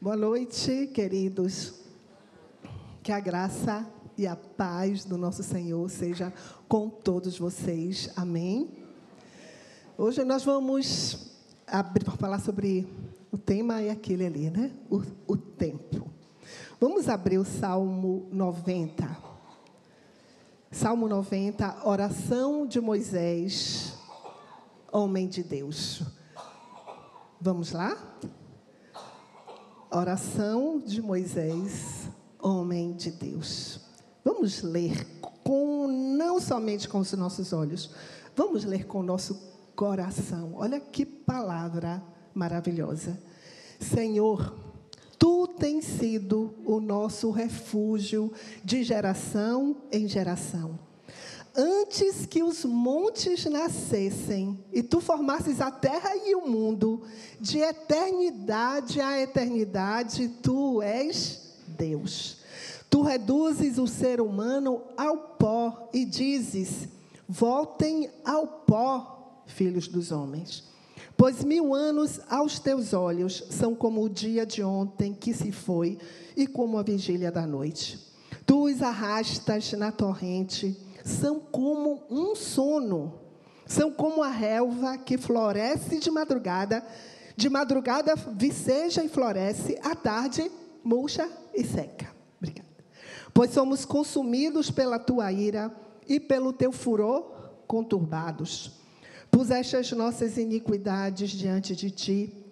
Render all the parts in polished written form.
Boa noite, queridos. Que a graça e a paz do nosso Senhor seja com todos vocês. Amém? Hoje nós vamos falar sobre o tema é aquele ali, né? O tempo. Vamos abrir o Salmo 90. Salmo 90, oração de Moisés, homem de Deus. Vamos lá? Oração de Moisés, homem de Deus. Vamos ler não somente com os nossos olhos, vamos ler com o nosso coração. Olha que palavra maravilhosa. Senhor, Tu tens sido o nosso refúgio de geração em geração. Antes que os montes nascessem e Tu formasses a terra e o mundo, de eternidade a eternidade, Tu és Deus. Tu reduzes o ser humano ao pó e dizes: voltem ao pó, filhos dos homens. Pois 1000 anos aos teus olhos são como o dia de ontem que se foi e como a vigília da noite. Tu os arrastas na torrente, são como um sono, são como a relva que floresce de madrugada viceja e floresce, à tarde murcha e seca. Obrigada. Pois somos consumidos pela tua ira e pelo teu furor conturbados. Puseste as nossas iniquidades diante de ti,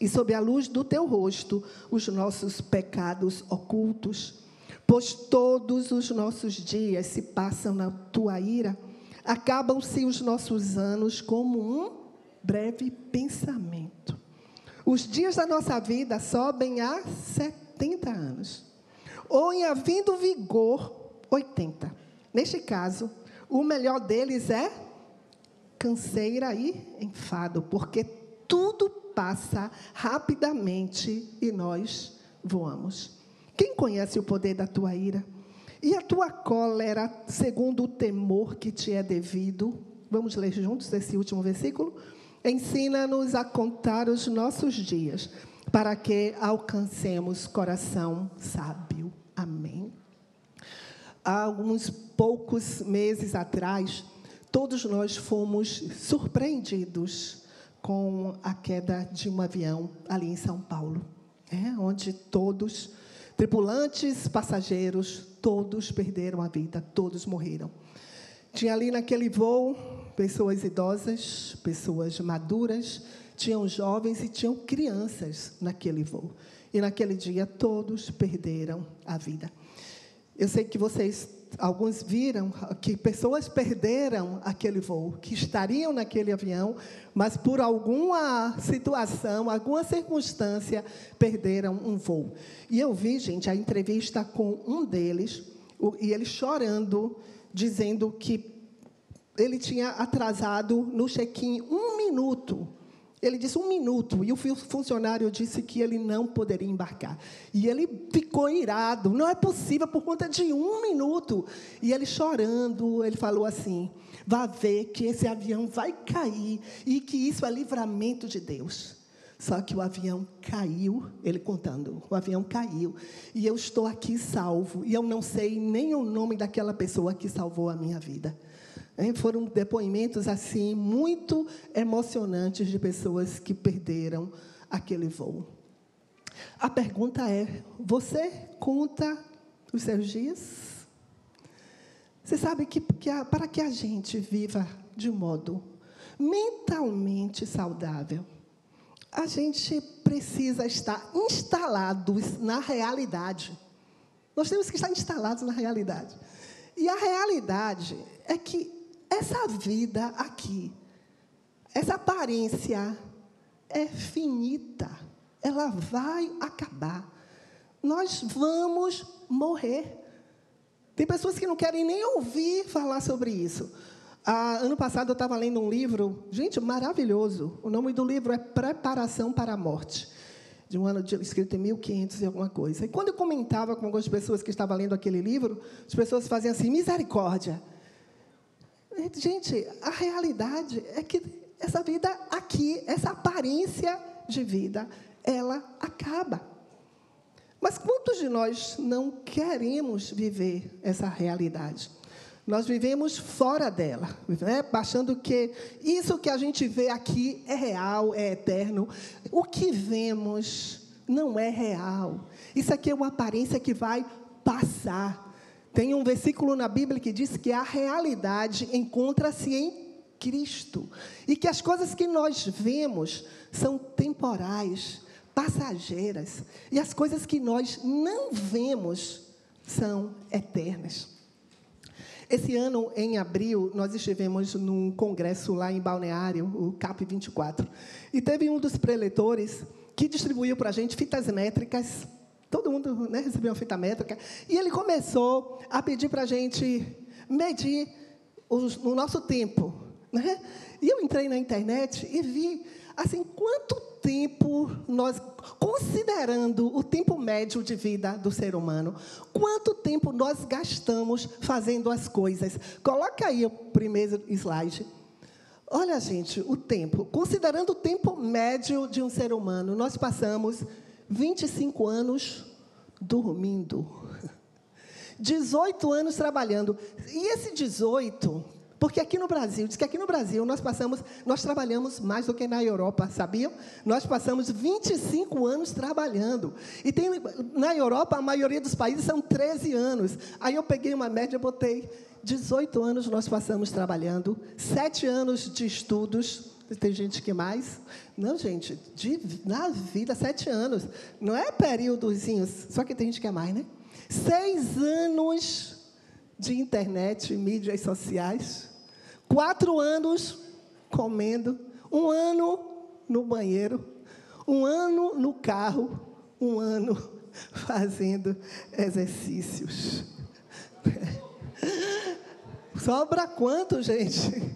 e sob a luz do teu rosto, os nossos pecados ocultos. Pois todos os nossos dias se passam na tua ira, acabam-se os nossos anos como um breve pensamento. Os dias da nossa vida sobem a 70 anos, ou em havindo vigor, 80. Neste caso, o melhor deles é canseira e enfado, porque tudo passa rapidamente e nós voamos. Quem conhece o poder da tua ira? E a tua cólera, segundo o temor que te é devido? Vamos ler juntos esse último versículo? Ensina-nos a contar os nossos dias, para que alcancemos coração sábio. Amém. Há alguns poucos meses atrás, todos nós fomos surpreendidos com a queda de um avião ali em São Paulo, onde todos, tripulantes, passageiros, todos perderam a vida, todos morreram. Tinha ali naquele voo pessoas idosas, pessoas maduras, tinham jovens e tinham crianças naquele voo. E naquele dia todos perderam a vida. Eu sei que alguns viram que pessoas perderam aquele voo, que estariam naquele avião, mas por alguma situação, alguma circunstância, perderam um voo. E eu vi, gente, a entrevista com um deles, e ele chorando, dizendo que ele tinha atrasado no check-in 1 minuto. Ele disse 1 minuto, e o funcionário disse que ele não poderia embarcar. E ele ficou irado, não é possível por conta de 1 minuto. E ele chorando, ele falou assim: vá ver que esse avião vai cair e que isso é livramento de Deus. Só que o avião caiu, ele contando, o avião caiu, e eu estou aqui salvo, e eu não sei nem o nome daquela pessoa que salvou a minha vida. Foram depoimentos assim muito emocionantes de pessoas que perderam aquele voo. A pergunta é: você conta os seus dias? Você sabe que para que a gente viva de modo mentalmente saudável, a gente precisa estar instalados na realidade. Nós temos que estar instalados na realidade. E a realidade é que essa vida aqui, essa aparência é finita, ela vai acabar. Nós vamos morrer. Tem pessoas que não querem nem ouvir falar sobre isso. Ano passado eu estava lendo um livro, gente, maravilhoso. O nome do livro é Preparação para a Morte, de um ano escrito em 1500 e alguma coisa. E quando eu comentava com algumas pessoas que estavam lendo aquele livro, as pessoas faziam assim: misericórdia. Gente, a realidade é que essa vida aqui, essa aparência de vida, ela acaba. Mas quantos de nós não queremos viver essa realidade? Nós vivemos fora dela, né? Achando que isso que a gente vê aqui é real, é eterno. O que vemos não é real. Isso aqui é uma aparência que vai passar. Tem um versículo na Bíblia que diz que a realidade encontra-se em Cristo. E que as coisas que nós vemos são temporais, passageiras. E as coisas que nós não vemos são eternas. Esse ano, em abril, nós estivemos num congresso lá em Balneário, o CAP 24. E teve um dos preletores que distribuiu para a gente fitas métricas. Todo mundo, né, recebeu uma fita métrica. E ele começou a pedir para a gente medir o nosso tempo, né? E eu entrei na internet e vi, assim, quanto tempo nós, considerando o tempo médio de vida do ser humano, quanto tempo nós gastamos fazendo as coisas. Coloca aí o primeiro slide. Olha, gente, o tempo. Considerando o tempo médio de um ser humano, nós passamos 25 anos dormindo. 18 anos trabalhando. E esse 18... Porque aqui no Brasil, diz que aqui no Brasil nós trabalhamos mais do que na Europa, sabiam? Nós passamos 25 anos trabalhando. E na Europa, a maioria dos países são 13 anos. Aí eu peguei uma média, botei 18 anos nós passamos trabalhando, 7 anos de estudos. Tem gente que mais? Não, gente, na vida, 7 anos. Não é períodozinhos, só que tem gente que é mais, né? 6 anos de internet, mídias sociais, 4 anos comendo, 1 ano no banheiro, 1 ano no carro, 1 ano fazendo exercícios. Sobra quanto, gente?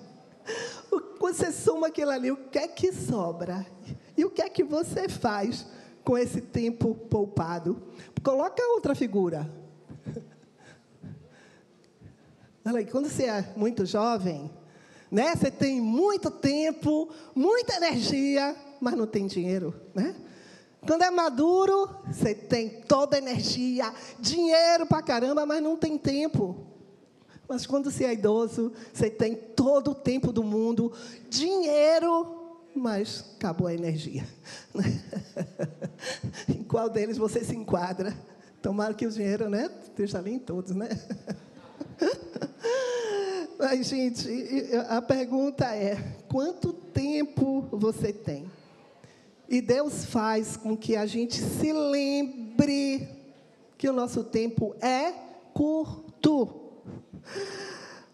Você soma aquilo ali, o que é que sobra? E o que é que você faz com esse tempo poupado? Coloca outra figura. Olha aí, quando você é muito jovem, né, você tem muito tempo, muita energia, mas não tem dinheiro, né? Quando é maduro, você tem toda a energia, dinheiro pra caramba, mas não tem tempo. Mas quando você é idoso, você tem todo o tempo do mundo, dinheiro, mas acabou a energia. Em qual deles você se enquadra? Tomara que o dinheiro, né, esteja ali em todos, né? Mas, gente, a pergunta é, quanto tempo você tem? E Deus faz com que a gente se lembre que o nosso tempo é curto.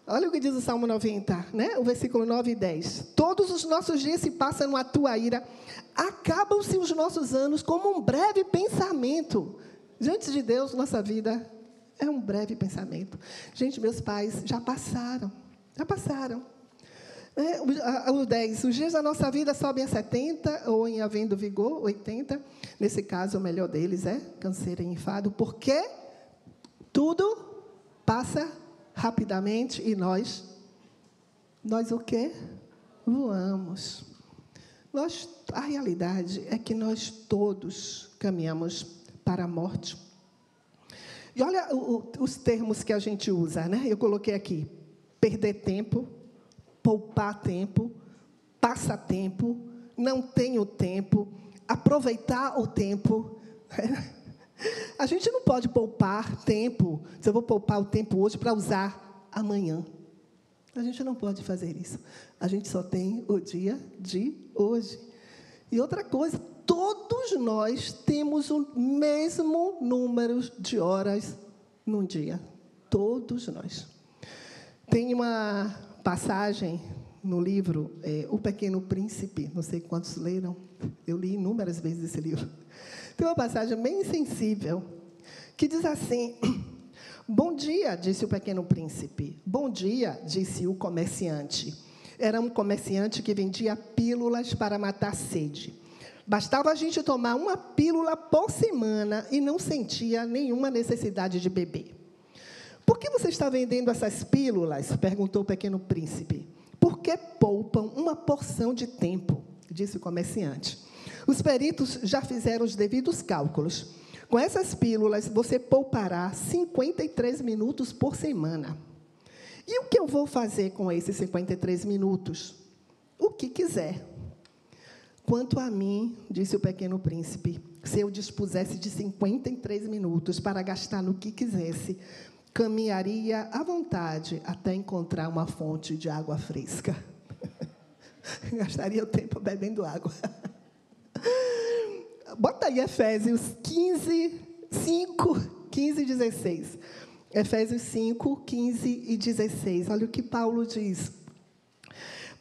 Olha o que diz o Salmo 90, né? O versículo 9 e 10. Todos os nossos dias se passam na tua ira, acabam-se os nossos anos como um breve pensamento. Diante de Deus, nossa vida é um breve pensamento. Gente, meus pais já passaram. O 10, os dias da nossa vida sobem a 70, ou em havendo vigor, 80. Nesse caso, o melhor deles é canseira e enfado, porque tudo passa rapidamente e nós o quê? Voamos. A realidade é que nós todos caminhamos para a morte. E olha os termos que a gente usa, né? Eu coloquei aqui, perder tempo, poupar tempo, passatempo, não tenho tempo, aproveitar o tempo. A gente não pode poupar tempo, se eu vou poupar o tempo hoje para usar amanhã. A gente não pode fazer isso. A gente só tem o dia de hoje. E outra coisa, todos nós temos o mesmo número de horas num dia. Todos nós. Tem uma passagem no livro, O Pequeno Príncipe, não sei quantos leram, eu li inúmeras vezes esse livro. Tem uma passagem bem sensível, que diz assim: bom dia, disse o pequeno príncipe. Bom dia, disse o comerciante. Era um comerciante que vendia pílulas para matar a sede. Bastava a gente tomar uma pílula por semana e não sentia nenhuma necessidade de beber. Por que você está vendendo essas pílulas? Perguntou o pequeno príncipe. Porque poupam uma porção de tempo, disse o comerciante. Os peritos já fizeram os devidos cálculos. Com essas pílulas, você poupará 53 minutos por semana. E o que eu vou fazer com esses 53 minutos? O que quiser. Quanto a mim, disse o pequeno príncipe, se eu dispusesse de 53 minutos para gastar no que quisesse, caminharia à vontade até encontrar uma fonte de água fresca. Gastaria o tempo bebendo água. Bota aí Efésios 15, 5, 15 e 16. Efésios 5, 15 e 16. Olha o que Paulo diz.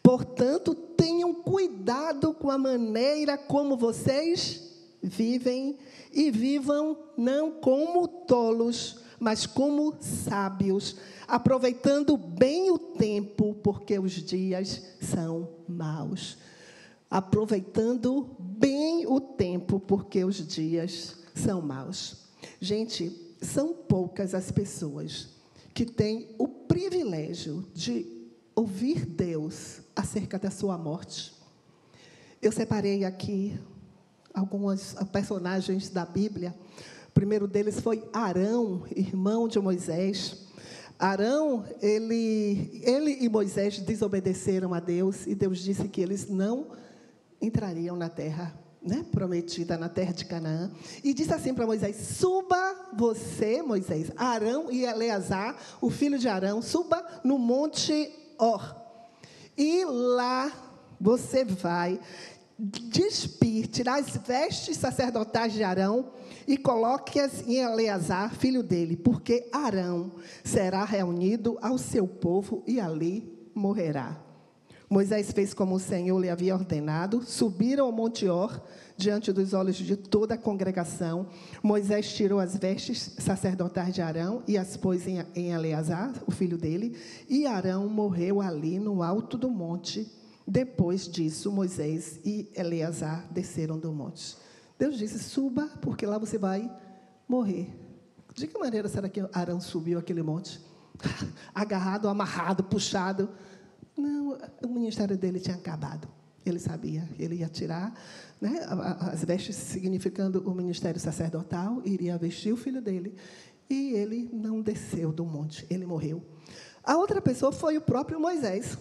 Portanto, tenham cuidado com a maneira como vocês vivem, e vivam não como tolos, mas como sábios, aproveitando bem o tempo, porque os dias são maus. Aproveitando bem o tempo, porque os dias são maus. Gente, são poucas as pessoas que têm o privilégio de ouvir Deus acerca da sua morte. Eu separei aqui alguns personagens da Bíblia. O primeiro deles foi Arão, irmão de Moisés. Arão, ele e Moisés desobedeceram a Deus, e Deus disse que eles não entrariam na terra, prometida, na terra de Canaã. E disse assim para Moisés: suba você, Moisés, Arão e Eleazar, o filho de Arão, suba no monte Or. E lá você vai despir, tirar as vestes sacerdotais de Arão e coloque-as em Eleazar, filho dele, porque Arão será reunido ao seu povo e ali morrerá. Moisés fez como o Senhor lhe havia ordenado, subiram ao monte Or, diante dos olhos de toda a congregação. Moisés tirou as vestes sacerdotais de Arão e as pôs em Eleazar, o filho dele, e Arão morreu ali no alto do monte. Depois disso, Moisés e Eleazar desceram do monte. Deus disse: suba, porque lá você vai morrer. De que maneira será que Arão subiu aquele monte? Agarrado, amarrado, puxado. Não, o ministério dele tinha acabado. Ele sabia, ele ia tirar, as vestes significando o ministério sacerdotal, iria vestir o filho dele, e ele não desceu do monte, ele morreu. A outra pessoa foi o próprio Moisés.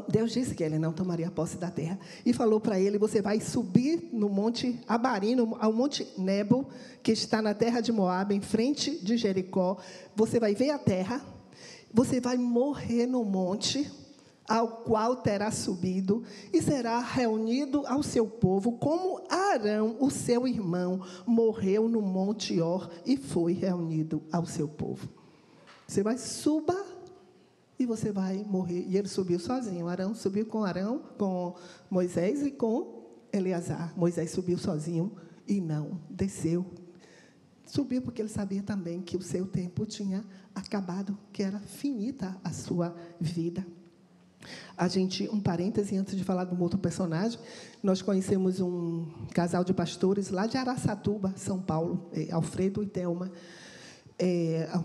Deus disse que ele não tomaria posse da terra, e falou para ele: você vai subir no monte Abarim, ao monte Nebo, que está na terra de Moabe, em frente de Jericó. Você vai ver a terra, você vai morrer no monte ao qual terá subido, e será reunido ao seu povo, como Arão, o seu irmão, morreu no monte Or e foi reunido ao seu povo. Você vai suba e você vai morrer. E ele subiu sozinho. Arão subiu com Moisés e com Eleazar. Moisés subiu sozinho e não desceu. Subiu porque ele sabia também que o seu tempo tinha acabado, que era finita a sua vida. Um parêntese antes de falar de um outro personagem, nós conhecemos um casal de pastores lá de Araçatuba, São Paulo, Alfredo e Thelma,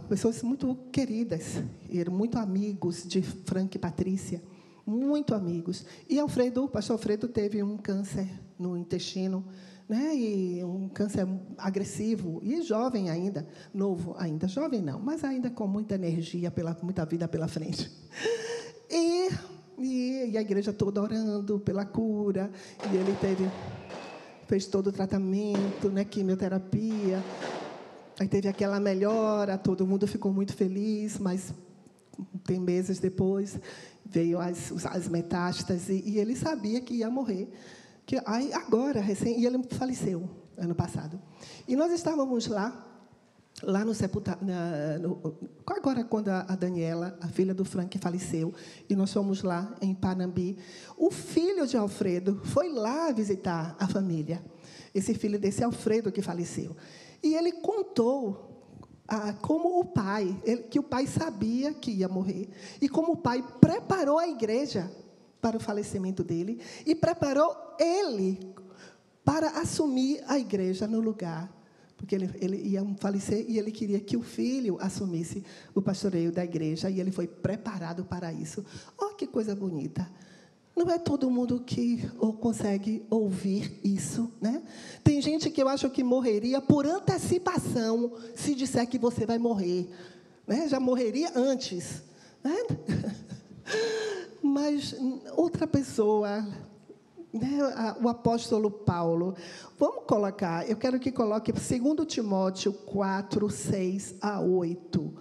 pessoas muito queridas, eram muito amigos de Frank e Patrícia, muito amigos. E o pastor Alfredo teve um câncer no intestino, e um câncer agressivo, e jovem ainda, novo ainda, jovem não, mas ainda com muita energia, muita vida pela frente. E a igreja toda orando pela cura, e ele fez todo o tratamento, quimioterapia, aí teve aquela melhora, todo mundo ficou muito feliz, mas tem meses depois veio as metástases, e ele sabia que ia morrer, e ele faleceu ano passado. E nós estávamos lá no sepultamento, agora quando a Daniela, a filha do Frank, faleceu, e nós fomos lá em Panambi, o filho de Alfredo foi lá visitar a família, esse filho desse Alfredo que faleceu. E ele contou como que o pai sabia que ia morrer, e como o pai preparou a igreja para o falecimento dele, e preparou ele para assumir a igreja no lugar, porque ele ia falecer e ele queria que o filho assumisse o pastoreio da igreja, e ele foi preparado para isso. Oh, que coisa bonita! Não é todo mundo que consegue ouvir isso, né? Tem gente que eu acho que morreria por antecipação se disser que você vai morrer, né? Já morreria antes, né? Mas outra pessoa, né? O apóstolo Paulo, vamos colocar, eu quero que coloque 2 Timóteo 4, 6 a 8.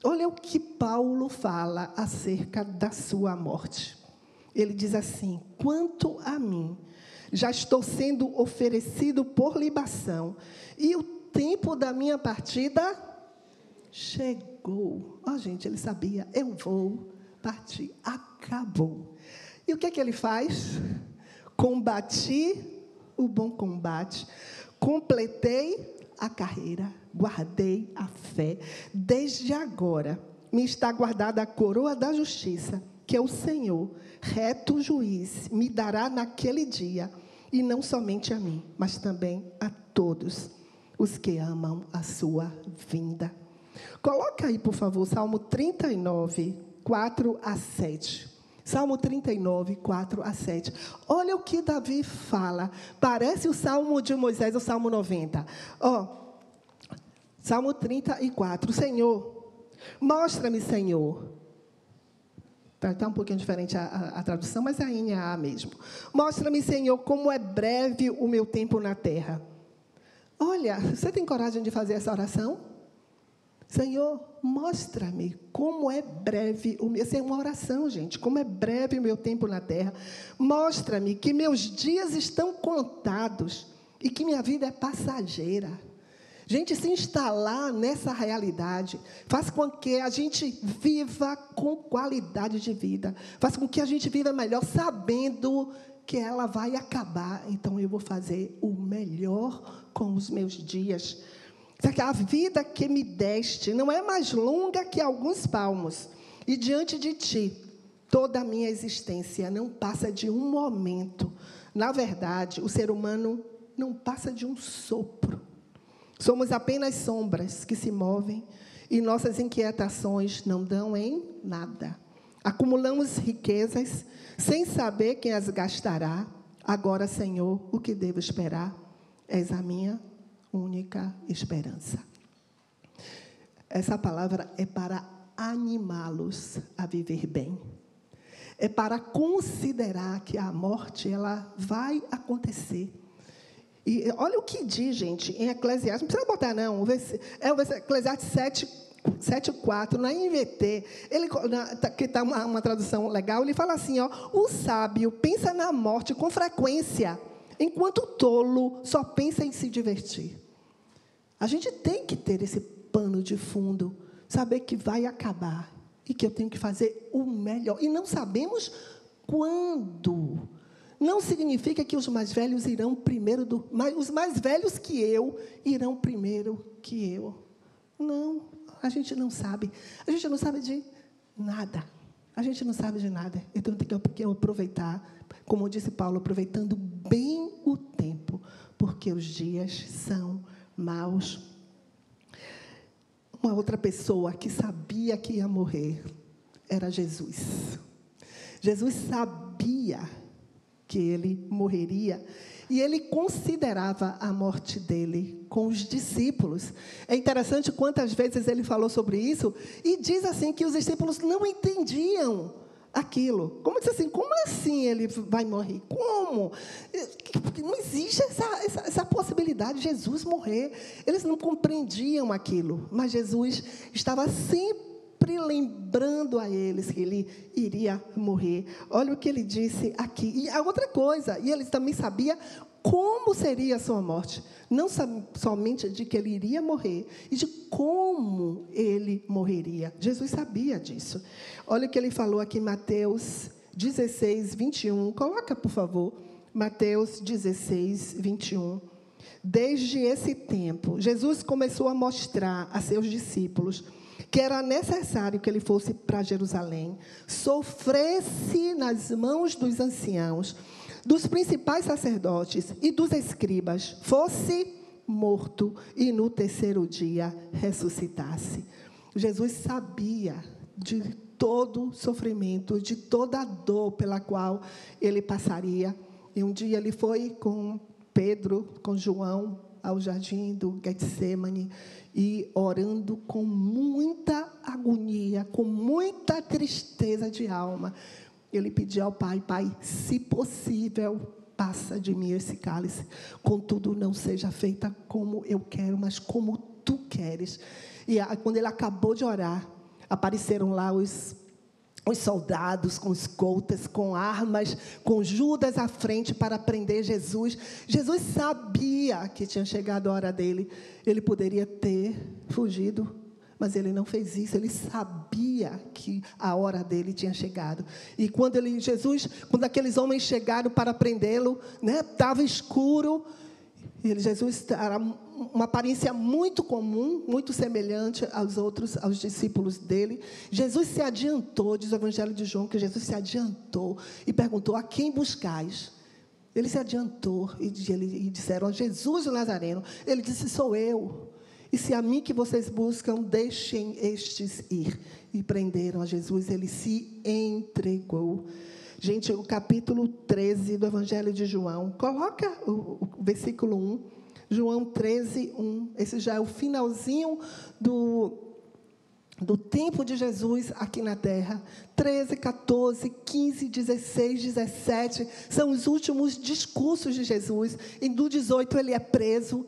Olha o que Paulo fala acerca da sua morte. Ele diz assim: quanto a mim, já estou sendo oferecido por libação, e o tempo da minha partida chegou. Gente, ele sabia, eu vou partir, acabou. E o que é que ele faz? Combati o bom combate, completei a carreira, guardei a fé. Desde agora me está guardada a coroa da justiça, que é o Senhor, reto juiz, me dará naquele dia, e não somente a mim, mas também a todos os que amam a sua vinda. Coloca aí, por favor, Salmo 39, 4 a 7. Salmo 39, 4 a 7. Olha o que Davi fala. Parece o Salmo de Moisés, o Salmo 90. Salmo 34. Senhor, mostra-me, Senhor. Está um pouquinho diferente a tradução, mas é a NAA mesmo. Mostra-me, Senhor, como é breve o meu tempo na terra. Olha, você tem coragem de fazer essa oração? Senhor, mostra-me como é breve o meu... Essa é uma oração, gente. Como é breve o meu tempo na terra. Mostra-me que meus dias estão contados e que minha vida é passageira. Gente, se instalar nessa realidade faz com que a gente viva com qualidade de vida. Faz com que a gente viva melhor, sabendo que ela vai acabar. Então, eu vou fazer o melhor com os meus dias. A vida que me deste não é mais longa que alguns palmos. E diante de ti, toda a minha existência não passa de um momento. Na verdade, o ser humano não passa de um sopro. Somos apenas sombras que se movem e nossas inquietações não dão em nada. Acumulamos riquezas sem saber quem as gastará. Agora, Senhor, o que devo esperar? És a minha única esperança. Essa palavra é para animá-los a viver bem. É para considerar que a morte ela vai acontecer. E olha o que diz, gente, em Eclesiastes, não precisa botar, não, é o Eclesiastes 7:4, na NVT, que está uma tradução legal, ele fala assim, o sábio pensa na morte com frequência, enquanto o tolo só pensa em se divertir. A gente tem que ter esse pano de fundo, saber que vai acabar e que eu tenho que fazer o melhor. E não sabemos quando. Não significa que os mais velhos irão primeiro, mas os mais velhos que eu irão primeiro que eu. Não, a gente não sabe. A gente não sabe de nada. A gente não sabe de nada. Então, tem que aproveitar, como disse Paulo, aproveitando bem o tempo, porque os dias são maus. Uma outra pessoa que sabia que ia morrer era Jesus. Jesus sabia que ele morreria, e ele considerava a morte dele com os discípulos. É interessante quantas vezes ele falou sobre isso, e diz assim que os discípulos não entendiam aquilo. Como disse assim, como assim ele vai morrer? Como? Não existe essa possibilidade de Jesus morrer. Eles não compreendiam aquilo, mas Jesus estava sempre lembrando a eles que ele iria morrer. Olha o que ele disse aqui. E a outra coisa, e ele também sabia como seria a sua morte. Não somente de que ele iria morrer, e de como ele morreria. Jesus sabia disso. Olha o que ele falou aqui em Mateus 16, 21. Coloca, por favor, Mateus 16, 21. Desde esse tempo, Jesus começou a mostrar a seus discípulos que era necessário que ele fosse para Jerusalém, sofresse nas mãos dos anciãos, dos principais sacerdotes e dos escribas, fosse morto e no terceiro dia ressuscitasse. Jesus sabia de todo sofrimento, de toda a dor pela qual ele passaria. E um dia ele foi com Pedro, com João, ao jardim do Getsemane, e orando com muita agonia, com muita tristeza de alma, ele pediu ao Pai: Pai, se possível, passa de mim esse cálice, contudo não seja feita como eu quero, mas como tu queres. E quando ele acabou de orar, apareceram lá os soldados com escoltas, com armas, com Judas à frente para prender Jesus. Jesus sabia que tinha chegado a hora dele. Ele poderia ter fugido, mas ele não fez isso. Ele sabia que a hora dele tinha chegado. E quando aqueles homens chegaram para prendê-lo, estava escuro. Jesus era uma aparência muito comum, muito semelhante aos discípulos dele. Jesus se adiantou, diz o Evangelho de João, que Jesus se adiantou e perguntou: a quem buscais? Ele se adiantou e disseram: Jesus o Nazareno. Ele disse: sou eu. E se a mim que vocês buscam, deixem estes ir. E prenderam a Jesus, ele se entregou. Gente, o capítulo 13 do Evangelho de João, coloca o versículo 1, João 13, 1. Esse já é o finalzinho do tempo de Jesus aqui na terra. 13, 14, 15, 16, 17, são os últimos discursos de Jesus. E do 18 ele é preso.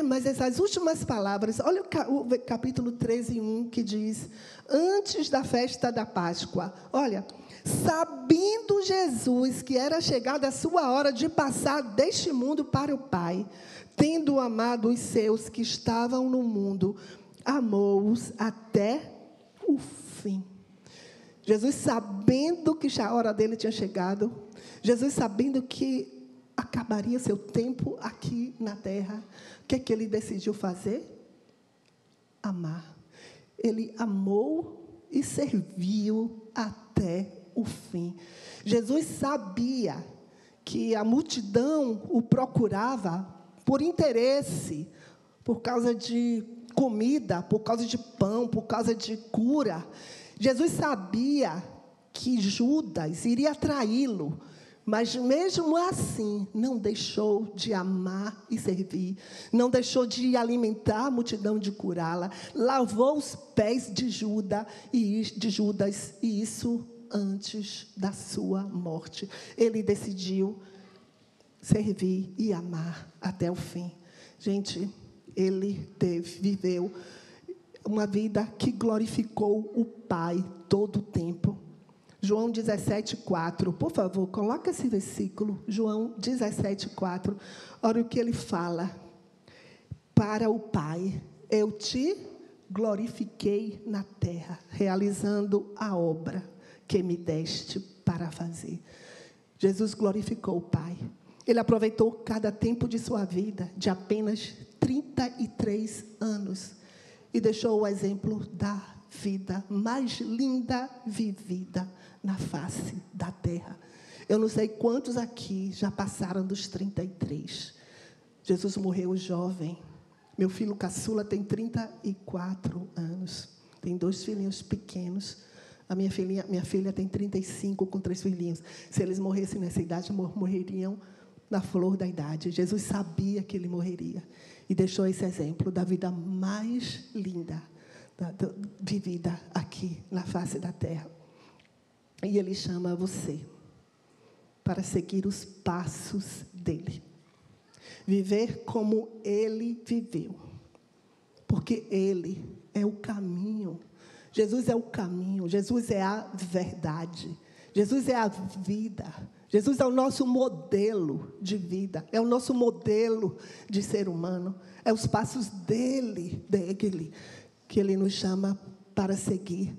Mas essas últimas palavras, olha o capítulo 13, 1, que diz: antes da festa da Páscoa, olha, sabendo Jesus que era chegada a sua hora de passar deste mundo para o Pai, tendo amado os seus que estavam no mundo, amou-os até o fim. Jesus sabendo que a hora dele tinha chegado, Jesus sabendo que acabaria seu tempo aqui na terra, o que é que ele decidiu fazer? Amar. Ele amou e serviu até o fim. Jesus sabia que a multidão o procurava por interesse, por causa de comida, por causa de pão, por causa de cura. Jesus sabia que Judas iria traí-lo, mas, mesmo assim, não deixou de amar e servir. Não deixou de alimentar a multidão, de curá-la. Lavou os pés de Judas, e isso antes da sua morte. Ele decidiu servir e amar até o fim. Gente, ele viveu uma vida que glorificou o Pai todo o tempo. João 17,4. Por favor, coloca esse versículo. João 17,4. Olha o que ele fala. Para o Pai, eu te glorifiquei na terra, realizando a obra que me deste para fazer. Jesus glorificou o Pai. Ele aproveitou cada tempo de sua vida, de apenas 33 anos, e deixou o exemplo da vida mais linda vivida na face da terra. Eu não sei quantos aqui já passaram dos 33. Jesus morreu jovem. Meu filho caçula tem 34 anos. Tem 2 filhinhos pequenos. A minha filha tem 35, com 3 filhinhos. Se eles morressem nessa idade, morreriam na flor da idade. Jesus sabia que ele morreria. E deixou esse exemplo da vida mais linda vivida aqui na face da terra. E ele chama você para seguir os passos dele. Viver como ele viveu. Porque ele é o caminho. Jesus é o caminho. Jesus é a verdade. Jesus é a vida. Jesus é o nosso modelo de vida. É o nosso modelo de ser humano. É os passos dele, que ele nos chama para seguir.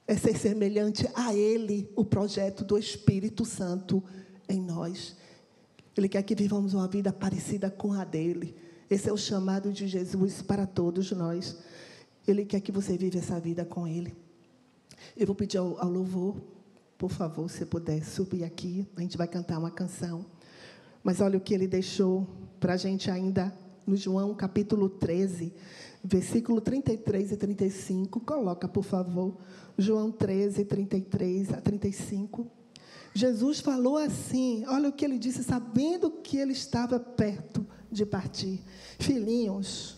É ser semelhante a ele, o projeto do Espírito Santo em nós. Ele quer que vivamos uma vida parecida com a dele. Esse é o chamado de Jesus para todos nós. Ele quer que você viva essa vida com ele. Eu vou pedir ao louvor, por favor, se puder subir aqui. A gente vai cantar uma canção. Mas olha o que ele deixou para a gente ainda no João capítulo 13, versículo 33 e 35. Coloca, por favor. João 13, 33 a 35. Jesus falou assim, olha o que ele disse, sabendo que ele estava perto de partir. Filhinhos,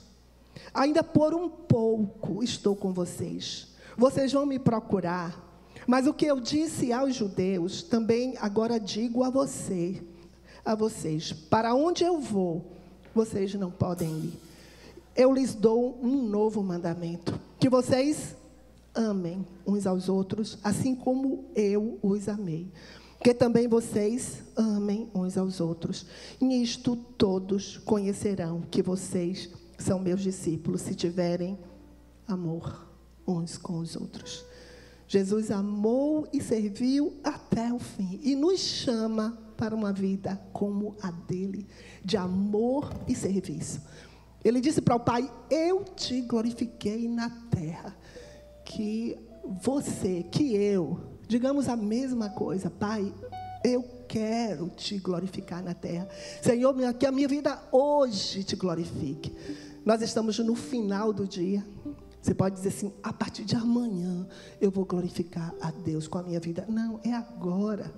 ainda por um pouco estou com vocês. Vocês vão me procurar. Mas o que eu disse aos judeus, também agora digo a vocês. Para onde eu vou, vocês não podem ir. Eu lhes dou um novo mandamento, que vocês amem uns aos outros, assim como eu os amei. Que também vocês amem uns aos outros. E isto todos conhecerão que vocês são meus discípulos, se tiverem amor uns com os outros. Jesus amou e serviu até o fim. E nos chama para uma vida como a dele, de amor e serviço. Ele disse para o Pai, eu te glorifiquei na terra. Que eu, digamos a mesma coisa. Pai, eu quero te glorificar na terra. Senhor, que a minha vida hoje te glorifique. Nós estamos no final do dia. Você pode dizer assim, a partir de amanhã eu vou glorificar a Deus com a minha vida. Não, é agora.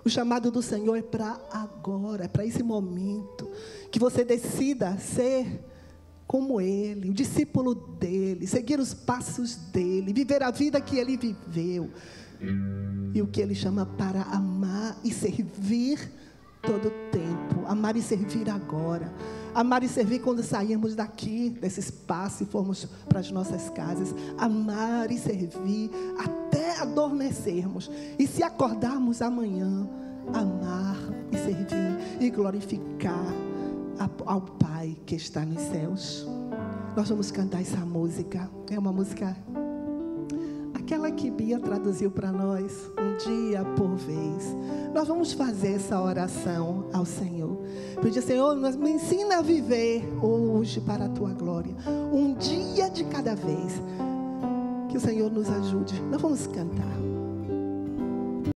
O chamado do Senhor é para agora, é para esse momento. Que você decida ser como Ele, o discípulo dEle, seguir os passos dEle, viver a vida que Ele viveu. E o que Ele chama para amar e servir todo o tempo. Amar e servir agora. Amar e servir quando sairmos daqui, desse espaço e formos para as nossas casas. Amar e servir até adormecermos. E se acordarmos amanhã, amar e servir e glorificar ao Pai que está nos céus. Nós vamos cantar essa música. É uma música, aquela que Bia traduziu para nós, um dia por vez. Nós vamos fazer essa oração ao Senhor. Pedir, Senhor, me ensina a viver hoje para a Tua glória. Um dia de cada vez. Que o Senhor nos ajude. Nós vamos cantar.